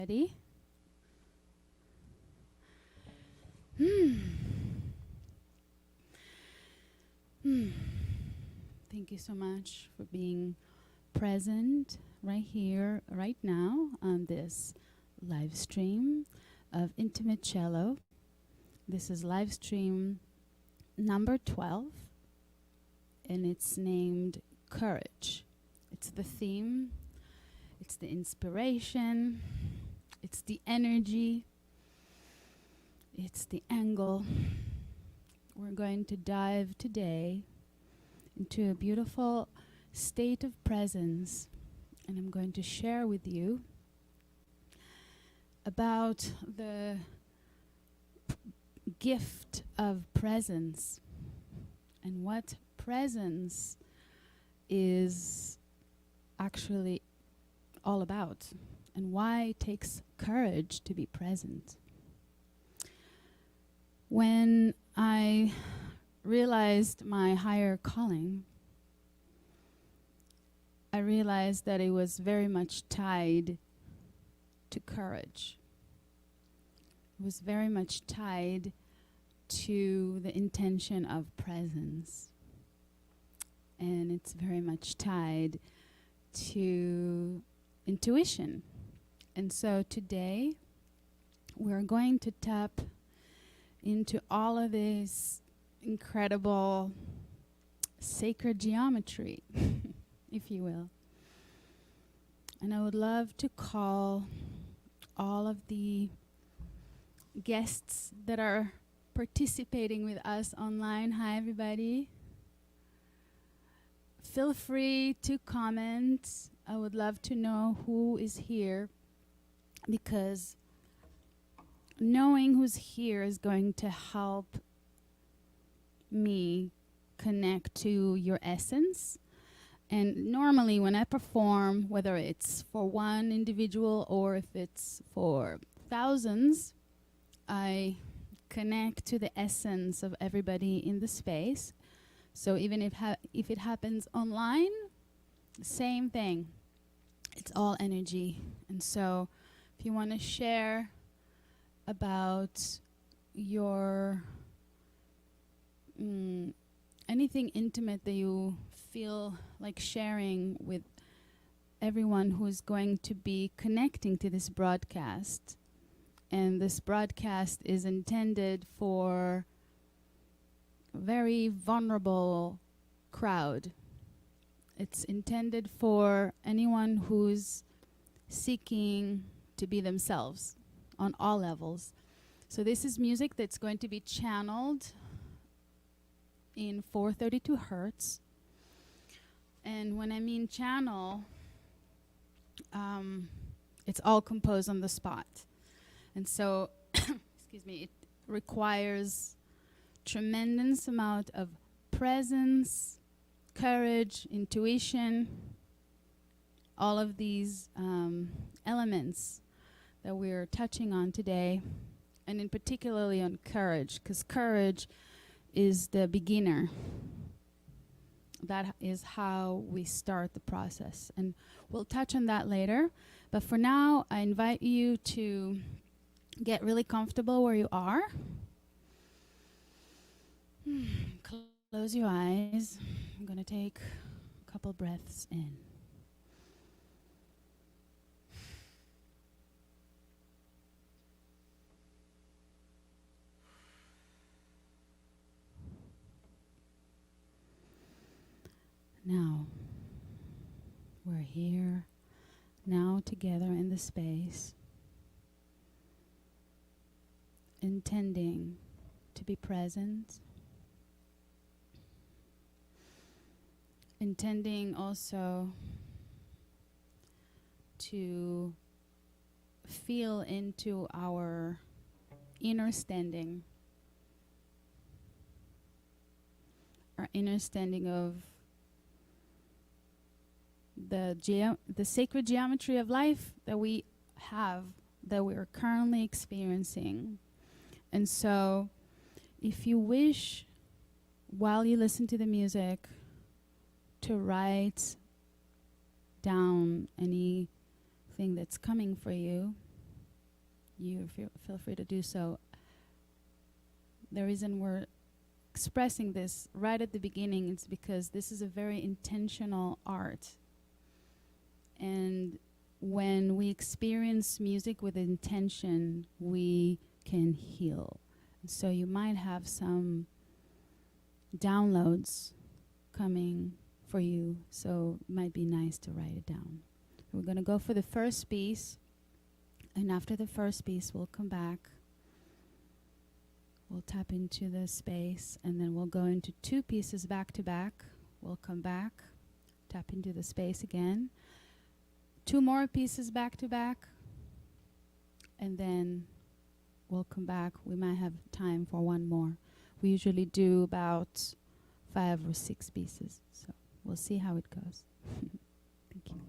Ready? Hmm. Thank you so much for being present right here, right now on this live stream of Intimate Cello. This is live stream number 12, and it's named Courage. It's the theme, it's the inspiration, it's the energy, it's the angle. We're going to dive today into a beautiful state of presence, and I'm going to share with you about the gift of presence and what presence is actually all about and why it takes courage to be present. When I realized my higher calling, I realized that it was very much tied to courage. It was very much tied to the intention of presence. And it's very much tied to intuition. And so today, we're going to tap into all of this incredible sacred geometry, if you will. And I would love to call all of the guests that are participating with us online. Hi, everybody. Feel free to comment. I would love to know who is here, because knowing who's here is going to help me connect to your essence. And normally when I perform, whether it's for one individual or if it's for thousands, I connect to the essence of everybody in the space. So even if it happens online, same thing. It's all energy. And so if you want to share about your anything intimate that you feel like sharing with everyone who's going to be connecting to this broadcast. And this broadcast is intended for a very vulnerable crowd. It's intended for anyone who's seeking to be themselves on all levels. So this is music that's going to be channeled in 432 hertz. And when I mean channel, it's all composed on the spot. And so, excuse me, it requires tremendous amount of presence, courage, intuition, all of these elements that we're touching on today, and in particularly on courage, because courage is the beginner. That is how we start the process. And we'll touch on that later. But for now, I invite you to get really comfortable where you are. Close your eyes. I'm going to take a couple breaths in. Now, we're here now together in the space, intending to be present, intending also to feel into our inner standing, our inner standing of the sacred geometry of life that we have, that we are currently experiencing. And so if you wish, while you listen to the music, to write down anything that's coming for you, you feel free to do so. The reason we're expressing this right at the beginning is because this is a very intentional art. And when we experience music with intention, we can heal. So you might have some downloads coming for you, so it might be nice to write it down. We're going to go for the first piece, and after the first piece, we'll come back. We'll tap into the space, and then we'll go into 2 pieces back to back. We'll come back, tap into the space again. 2 more pieces back to back, and then we'll come back. We might have time for 1 more. We usually do about 5 or 6 pieces, so we'll see how it goes. Thank you.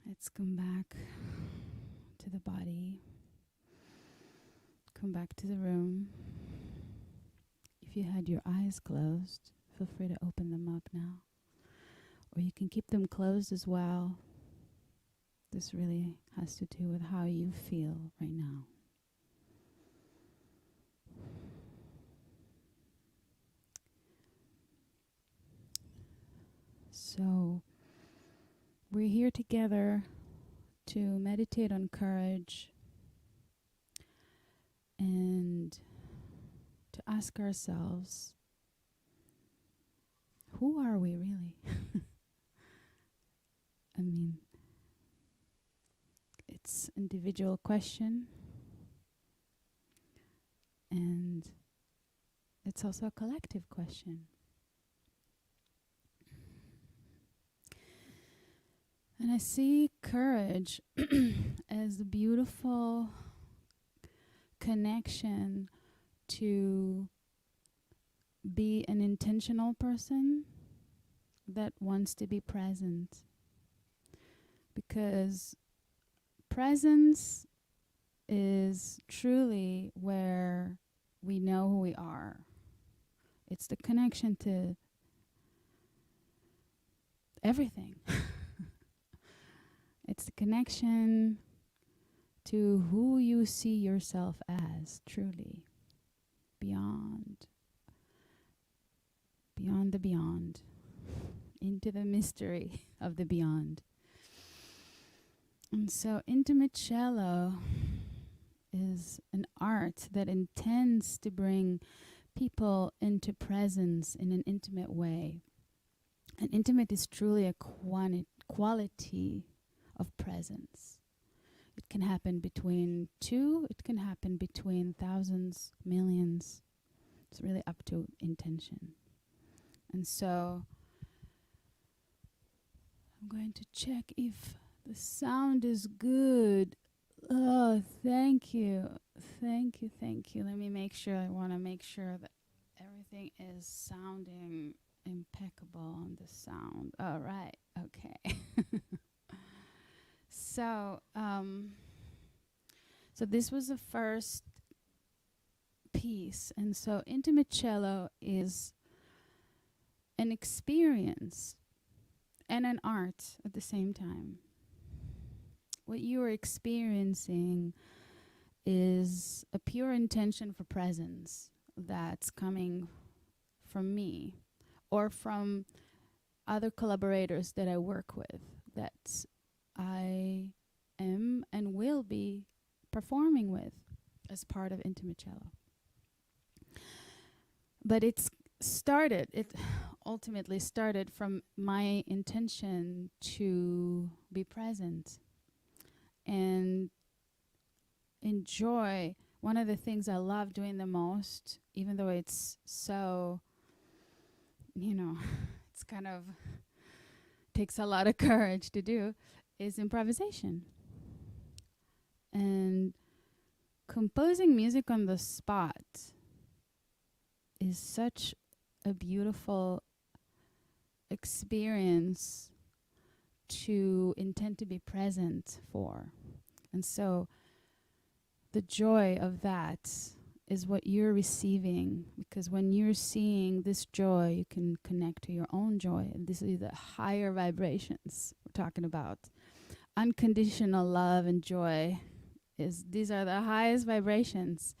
Let's come back to the body. Come back to the room. If you had your eyes closed, feel free to open them up now. Or you can keep them closed as well. This really has to do with how you feel right now. So, we're here together to meditate on courage and to ask ourselves, who are we really? I mean, it's an individual question, and it's also a collective question. And I see courage as a beautiful connection to be an intentional person that wants to be present. Because presence is truly where we know who we are. It's the connection to everything. It's the connection to who you see yourself as, truly. Beyond the beyond. Into the mystery of the beyond. And so intimate cello is an art that intends to bring people into presence in an intimate way. And intimate is truly a quality of presence. It can happen between two, it can happen between thousands, millions. It's really up to intention. And so I'm going to check if the sound is good. Oh, thank you. Thank you, thank you. Let me make sure. I want to make sure that everything is sounding impeccable on the sound. All right. Okay. So this was the first piece. And so intimate cello is an experience and an art at the same time. What you are experiencing is a pure intention for presence that's coming from me or from other collaborators that I work with that I am and will be performing with as part of intimate cello. But it ultimately started from my intention to be present and enjoy. One of the things I love doing the most, even though it's so, it's kind of takes a lot of courage to do, is improvisation. And composing music on the spot is such a beautiful experience to intend to be present for. And so the joy of that is what you're receiving, because when you're seeing this joy, you can connect to your own joy. And this is the higher vibrations we're talking about. Unconditional love and joy these are the highest vibrations.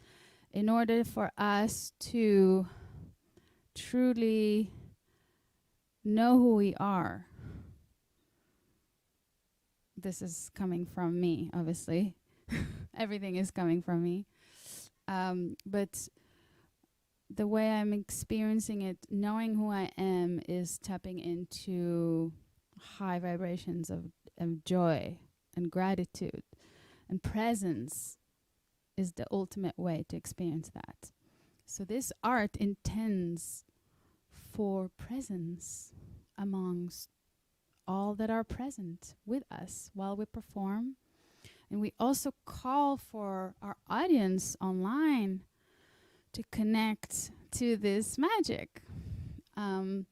In order for us to truly know who we are. This is coming from me, obviously. Everything is coming from me. But the way I'm experiencing it, knowing who I am, is tapping into high vibrations of joy and gratitude. And presence is the ultimate way to experience that. So this art intends for presence amongst all that are present with us while we perform. And we also call for our audience online to connect to this magic. And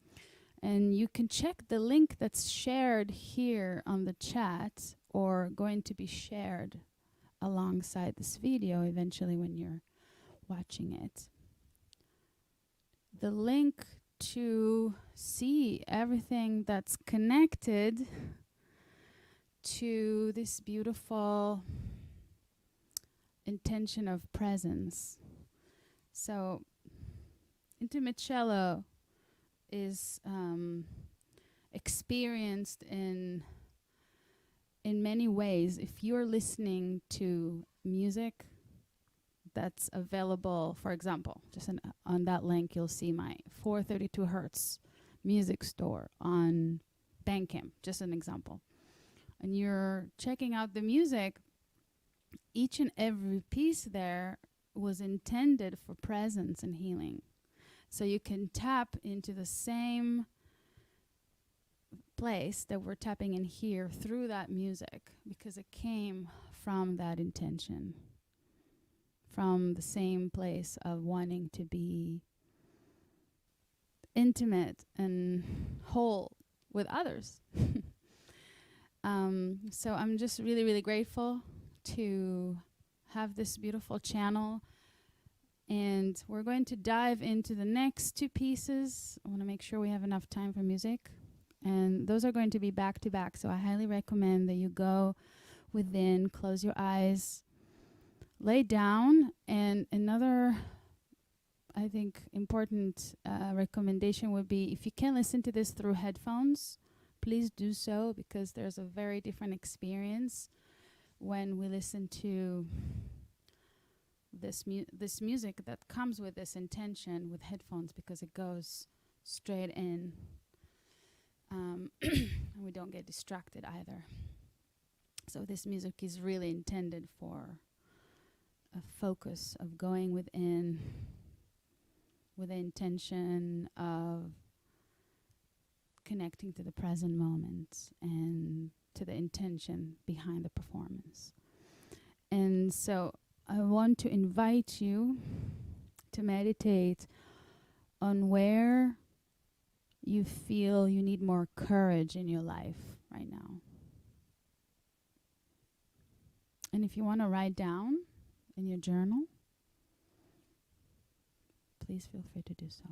you can check the link that's shared here on the chat, or going to be shared alongside this video eventually when you're watching it. The link to see everything that's connected to this beautiful intention of presence. So, intimate cello is experienced in many ways. If you're listening to music that's available, for example, just on that link, you'll see my 432 Hertz music store on Bandcamp, just an example. And you're checking out the music, each and every piece there was intended for presence and healing. So you can tap into the same place that we're tapping in here through that music, because it came from that intention, from the same place of wanting to be intimate and whole with others. So I'm just really, really grateful to have this beautiful channel. And we're going to dive into the next two pieces. I want to make sure we have enough time for music. And those are going to be back to back. So I highly recommend that you go within, close your eyes, lay down. And another, I think, important recommendation would be, if you can listen to this through headphones, please do so, because there's a very different experience when we listen to this music that comes with this intention with headphones, because it goes straight in. And we don't get distracted either. So this music is really intended for a focus of going within with the intention of connecting to the present moment and to the intention behind the performance. And so I want to invite you to meditate on where you feel you need more courage in your life right now. And if you want to write down in your journal, please feel free to do so.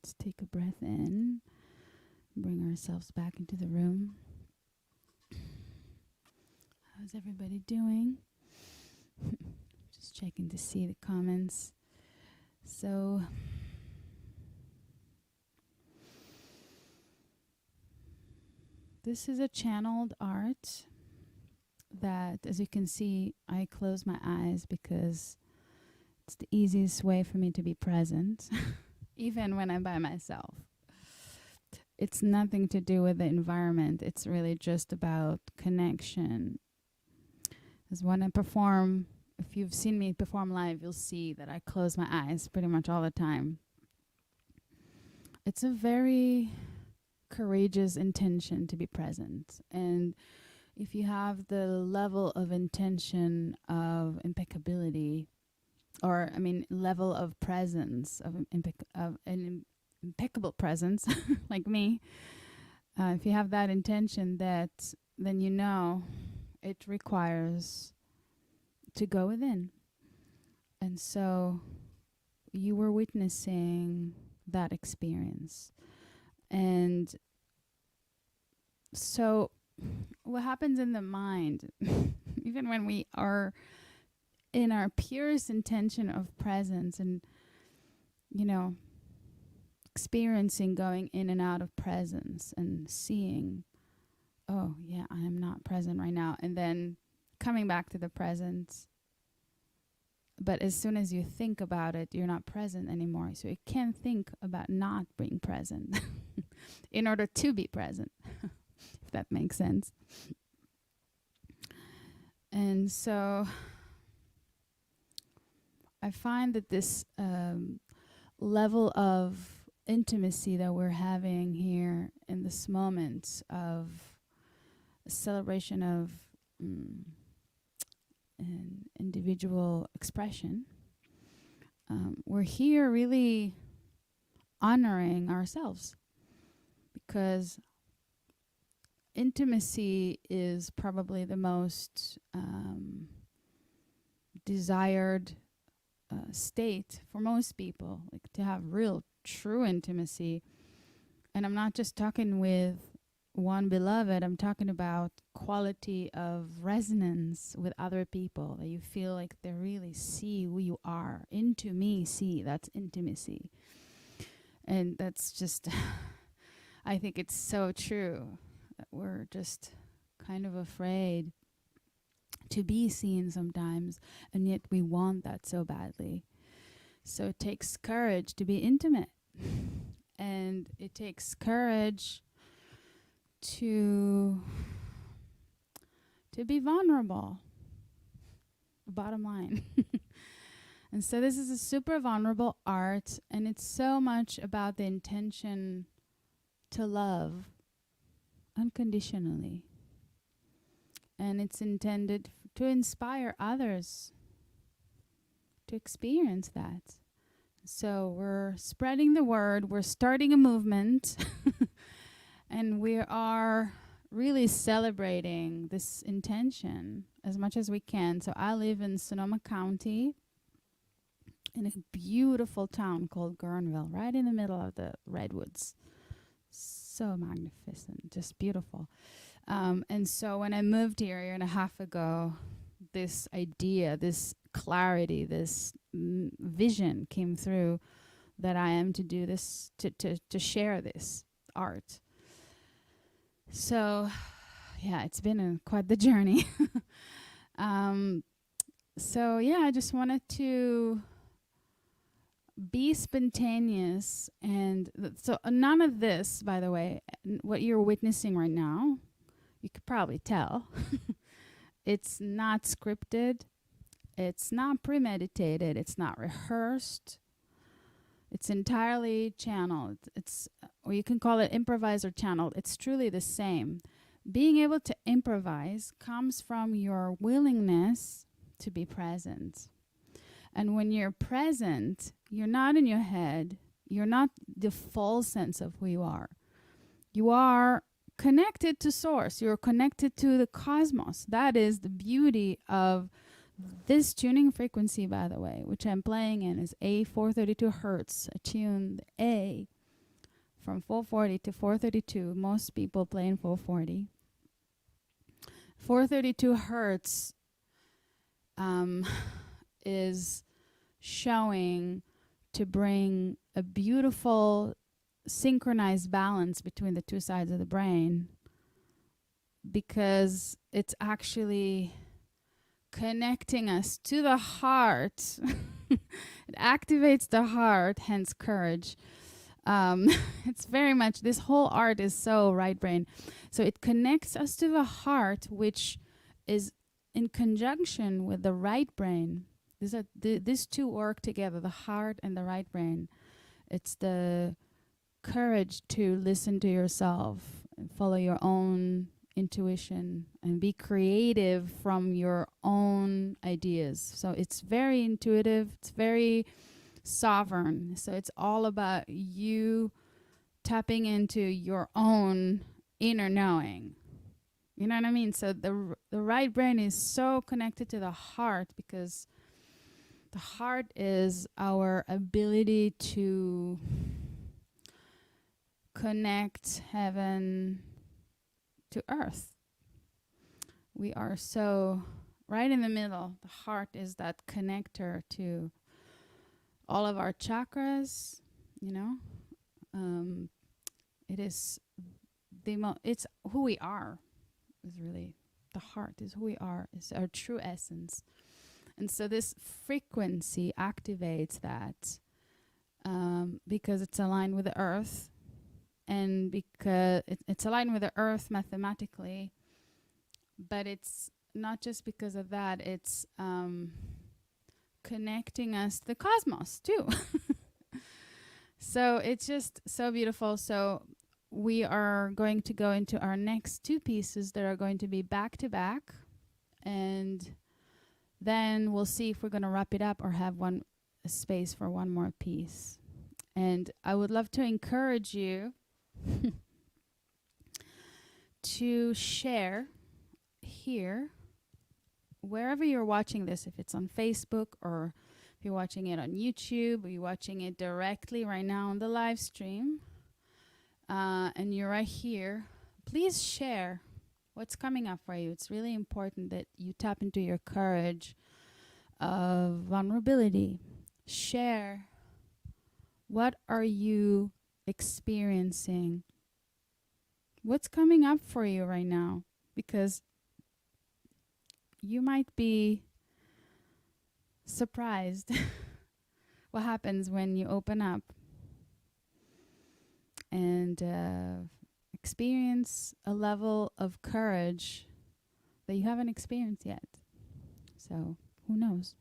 Let's take a breath in, bring ourselves back into the room. How's everybody doing? Just checking to see the comments. So, this is a channeled art that, as you can see, I close my eyes because it's the easiest way for me to be present, even when I'm by myself. It's nothing to do with the environment. It's really just about connection. Because when I perform, if you've seen me perform live, you'll see that I close my eyes pretty much all the time. It's a very courageous intention to be present. And if you have the level of intention of impeccability, or level of presence, of an impeccable presence, like me, if you have that intention, then you know it requires to go within. And so you were witnessing that experience. And so what happens in the mind, even when we are in our purest intention of presence and, experiencing going in and out of presence and seeing, oh yeah, I am not present right now. And then coming back to the present. But as soon as you think about it, you're not present anymore. So you can't think about not being present in order to be present, if that makes sense. And so I find that this level of intimacy that we're having here in this moment of a celebration of an individual expression, we're here really honoring ourselves, because intimacy is probably the most desired state for most people, like to have real, true intimacy. And I'm not just talking with one beloved, I'm talking about quality of resonance with other people, that you feel like they really see who you are. Into me, see, that's intimacy. And that's just, I think it's so true that we're just kind of afraid to be seen sometimes, and yet we want that so badly. So it takes courage to be intimate, and it takes courage to be vulnerable, bottom line. And so this is a super vulnerable art, and it's so much about the intention to love unconditionally. And it's intended to inspire others to experience that. So we're spreading the word, we're starting a movement, and we are really celebrating this intention as much as we can. So I live in Sonoma County, in a beautiful town called Guerneville, right in the middle of the redwoods. So magnificent, just beautiful. And so when I moved here a year and a half ago, this idea, this clarity, this vision came through that I am to do this, to share this art. So, yeah, it's been quite the journey. So, yeah, I just wanted to be spontaneous. And so none of this, by the way, what you're witnessing right now, you could probably tell, it's not scripted, it's not premeditated, it's not rehearsed, it's entirely channeled. It's, or you can call it improvised or channeled. It's truly the same. Being able to improvise comes from your willingness to be present. And when you're present, you're not in your head, you're not the full sense of who you are. You are connected to source, you're connected to the cosmos. That is the beauty of this tuning frequency, by the way, which I'm playing in is A432 hertz, a tune A. from 440 to 432. Most people play in 440. 432 hertz is showing to bring a beautiful synchronized balance between the two sides of the brain, because it's actually connecting us to the heart. It activates the heart, hence courage. It's very much, this whole art is so right brain. So it connects us to the heart, which is in conjunction with the right brain. These two work together, the heart and the right brain. It's the courage to listen to yourself and follow your own intuition and be creative from your own ideas. So it's very intuitive, it's very sovereign. So it's all about you tapping into your own inner knowing. You know what I mean? So the right brain is so connected to the heart, because the heart is our ability to connect heaven to earth. We are so right in the middle. The heart is that connector to all of our chakras, you know. It is it's who we are. Is really, the heart is who we are. It's our true essence. And so this frequency activates that because it's aligned with the earth, and because it's aligned with the earth mathematically, but it's not just because of that, it's connecting us to the cosmos too. So it's just so beautiful. So we are going to go into our next two pieces that are going to be back to back, and then we'll see if we're going to wrap it up or have a space for one more piece. And I would love to encourage you to share here, wherever you're watching this, if it's on Facebook, or if you're watching it on YouTube, or you're watching it directly right now on the live stream, and you're right here, please share what's coming up for you. It's really important that you tap into your courage of vulnerability. Share, what are you experiencing? What's coming up for you right now? Because you might be surprised what happens when you open up and experience a level of courage that you haven't experienced yet. So who knows?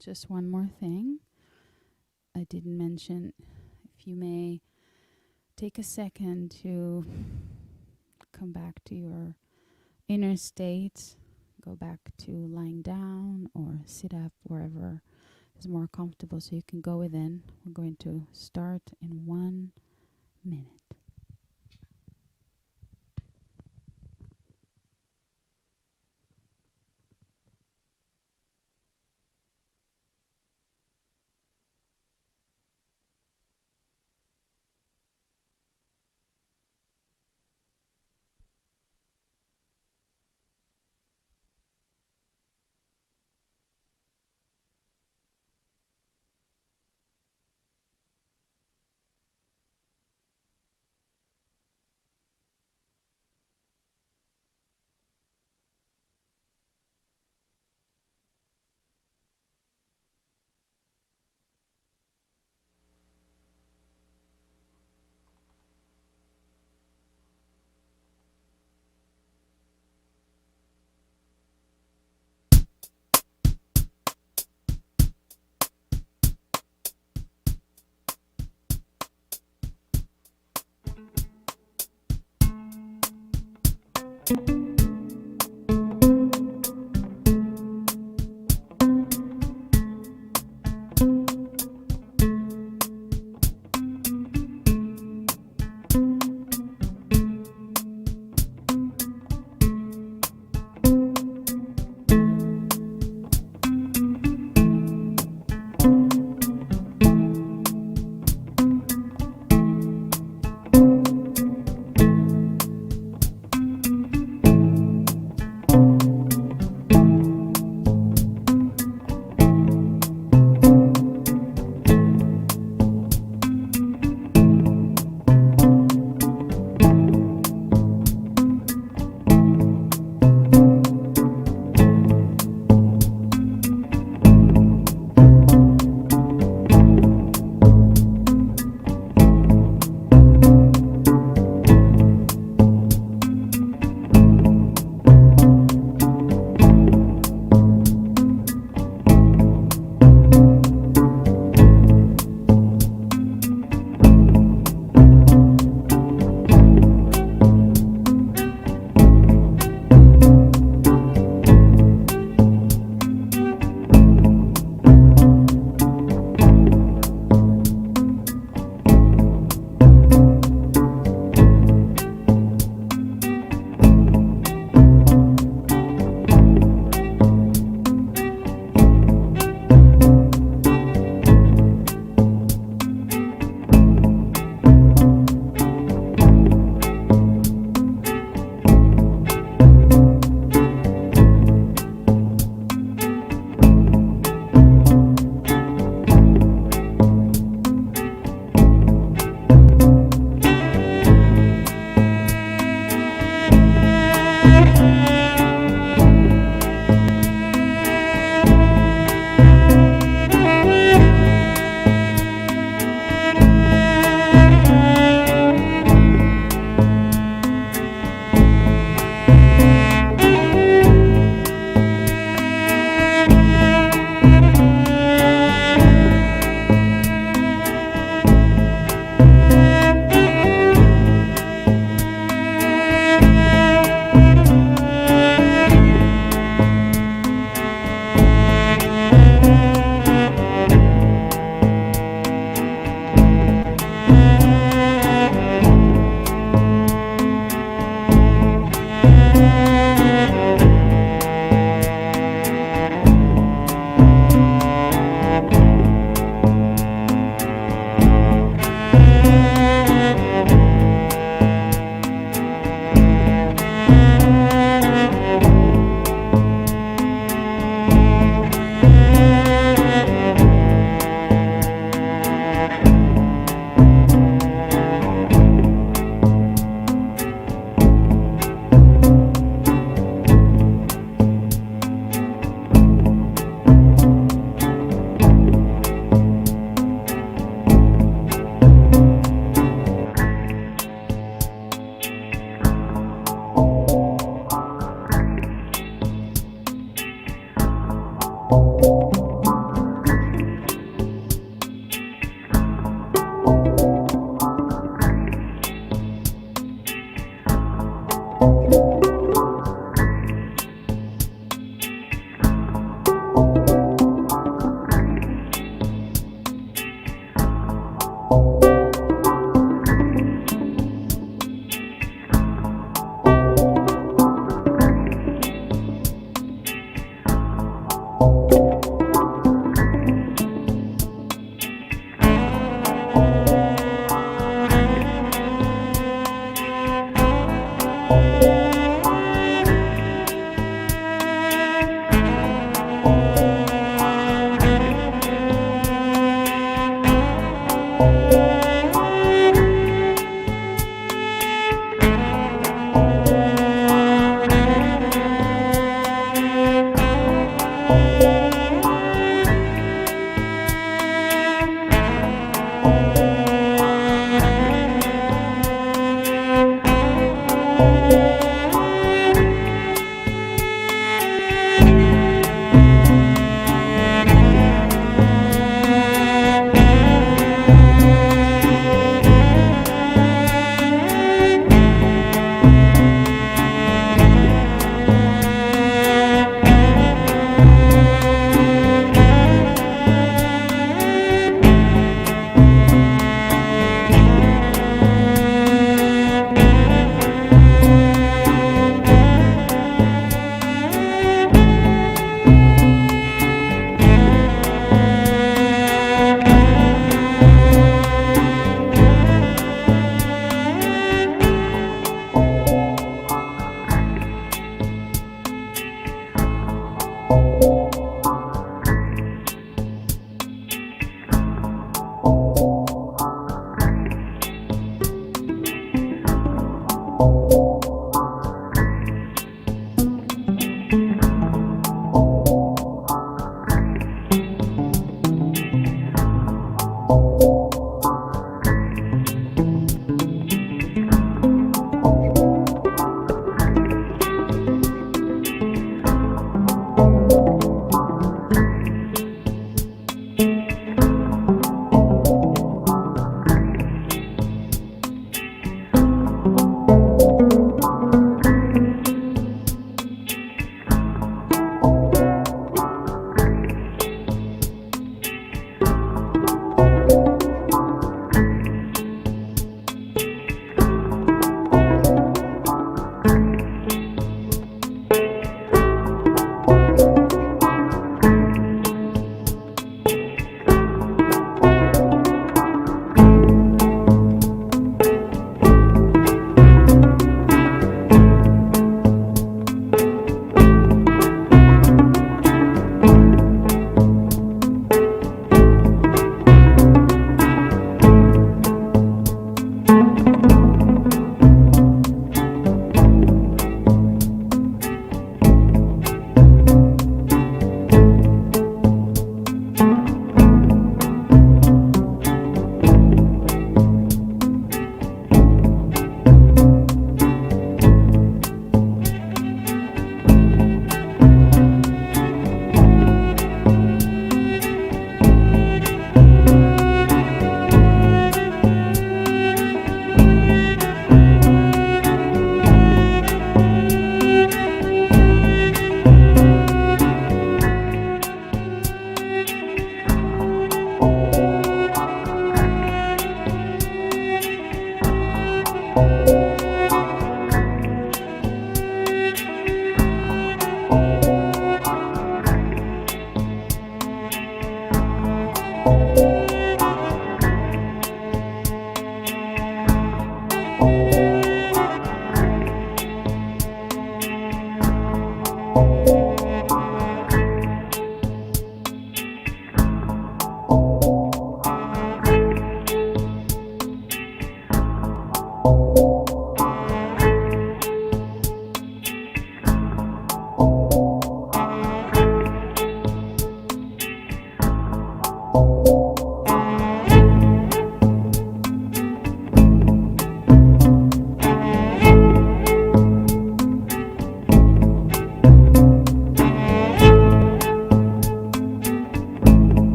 Just one more thing I didn't mention. If you may take a second to come back to your inner state, go back to lying down or sit up, wherever is more comfortable, so you can go within. We're going to start in 1 minute.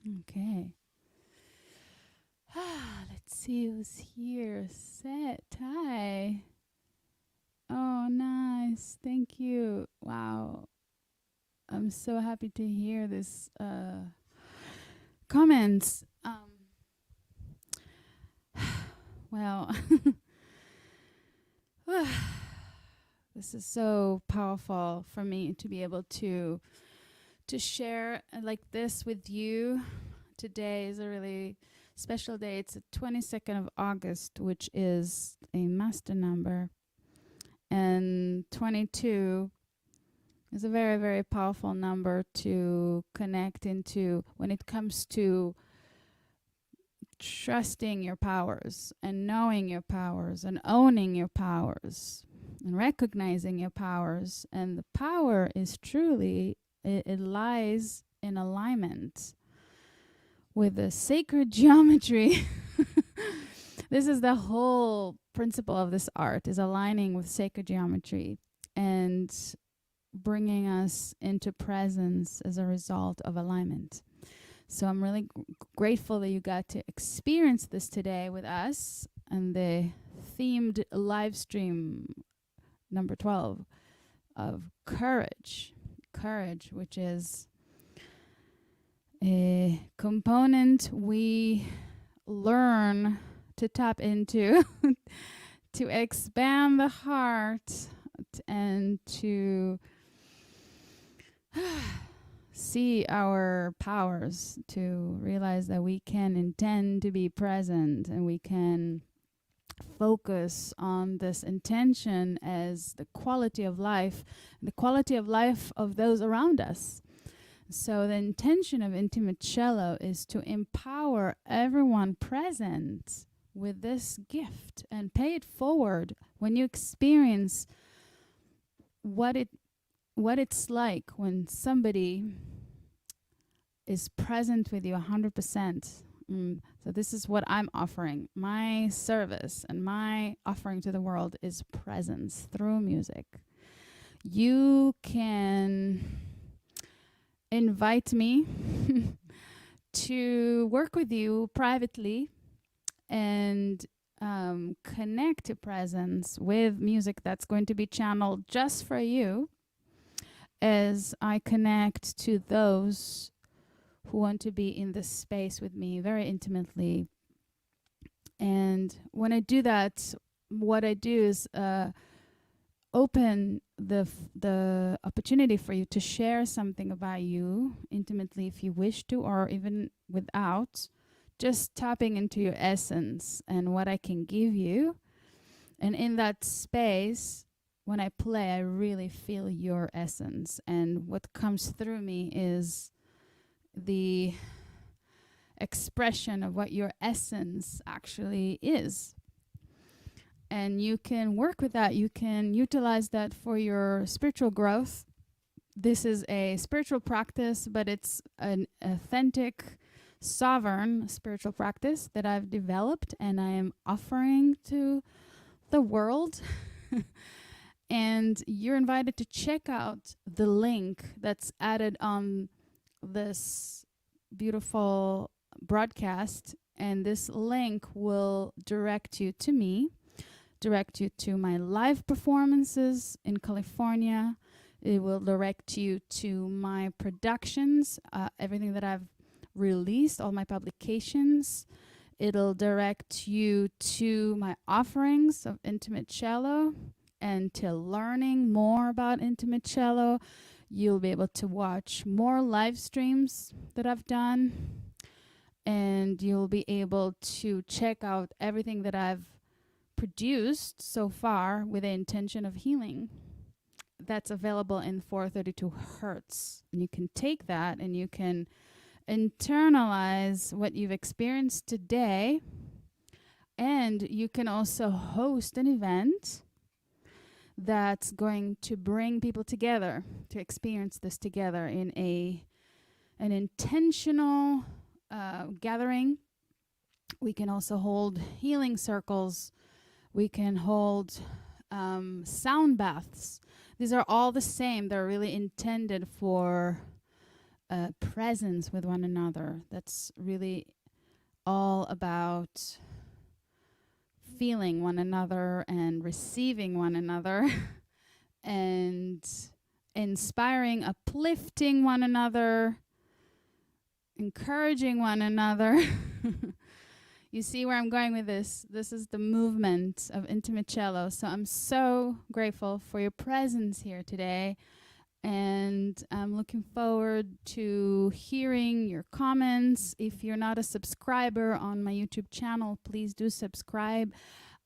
Okay. Let's see who's here. Set. Hi. Oh, nice. Thank you. Wow. I'm so happy to hear this comments. Well, this is so powerful for me to be able to share like this with you. Today is a really special day. It's the 22nd of August, which is a master number. And 22 is a very, very powerful number to connect into when it comes to trusting your powers and knowing your powers and owning your powers and recognizing your powers. And the power is truly, it lies in alignment with the sacred geometry. This is the whole principle of this art, is aligning with sacred geometry and bringing us into presence as a result of alignment. So I'm really grateful that you got to experience this today with us and the themed live stream number 12 of courage. Courage, which is a component we learn to tap into to expand the heart and to see our powers, to realize that we can intend to be present and we can focus on this intention as the quality of life of those around us. So the intention of Intimate Cello is to empower everyone present with this gift and pay it forward when you experience what it's like when somebody is present with you 100%. So this is what I'm offering. My service and my offering to the world is presence through music. You can invite me to work with you privately and connect to presence with music that's going to be channeled just for you, as I connect to those who want to be in this space with me very intimately. And when I do that, what I do is open the opportunity for you to share something about you intimately if you wish to, or even without, just tapping into your essence and what I can give you. And in that space, when I play, I really feel your essence. And what comes through me is the expression of what your essence actually is. And you can work with that. You can utilize that for your spiritual growth. This is a spiritual practice, but it's an authentic, sovereign spiritual practice that I've developed and I am offering to the world. And you're invited to check out the link that's added on this beautiful broadcast. And this link will direct you to me, direct you to my live performances in California. It will direct you to my productions, everything that I've released, all my publications. It'll direct you to my offerings of Intimate Cello and to learning more about Intimate Cello. You'll be able to watch more live streams that I've done, and you'll be able to check out everything that I've produced so far with the intention of healing. That's available in 432 hertz. And you can take that and you can internalize what you've experienced today. And you can also host an event that's going to bring people together to experience this together in an intentional gathering. We can also hold healing circles. We can hold sound baths. These are all the same. They're really intended for presence with one another. That's really all about feeling one another and receiving one another and inspiring, uplifting one another, encouraging one another. You see where I'm going with this? This is the movement of intimate cello. So I'm so grateful for your presence here today. And I'm looking forward to hearing your comments. If you're not a subscriber on my YouTube channel, please do subscribe.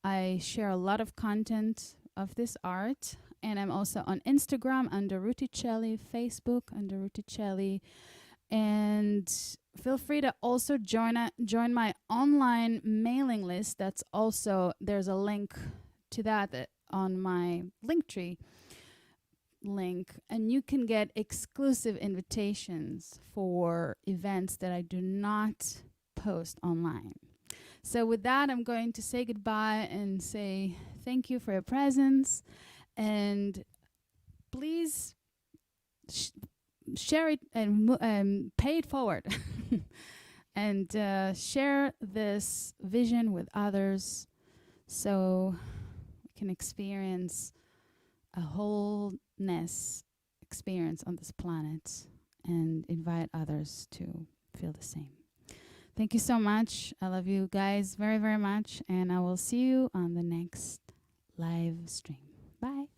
I share a lot of content of this art. And I'm also on Instagram under Ruticelli, Facebook under Ruticelli. And feel free to also join my online mailing list. That's also, there's a link to that on my Linktree link, and you can get exclusive invitations for events that I do not post online. So with that, I'm going to say goodbye and say thank you for your presence, and please share it and pay it forward and share this vision with others so we can experience a wholeness experience on this planet and invite others to feel the same. Thank you so much. I love you guys very, very much, and I will see you on the next live stream. Bye.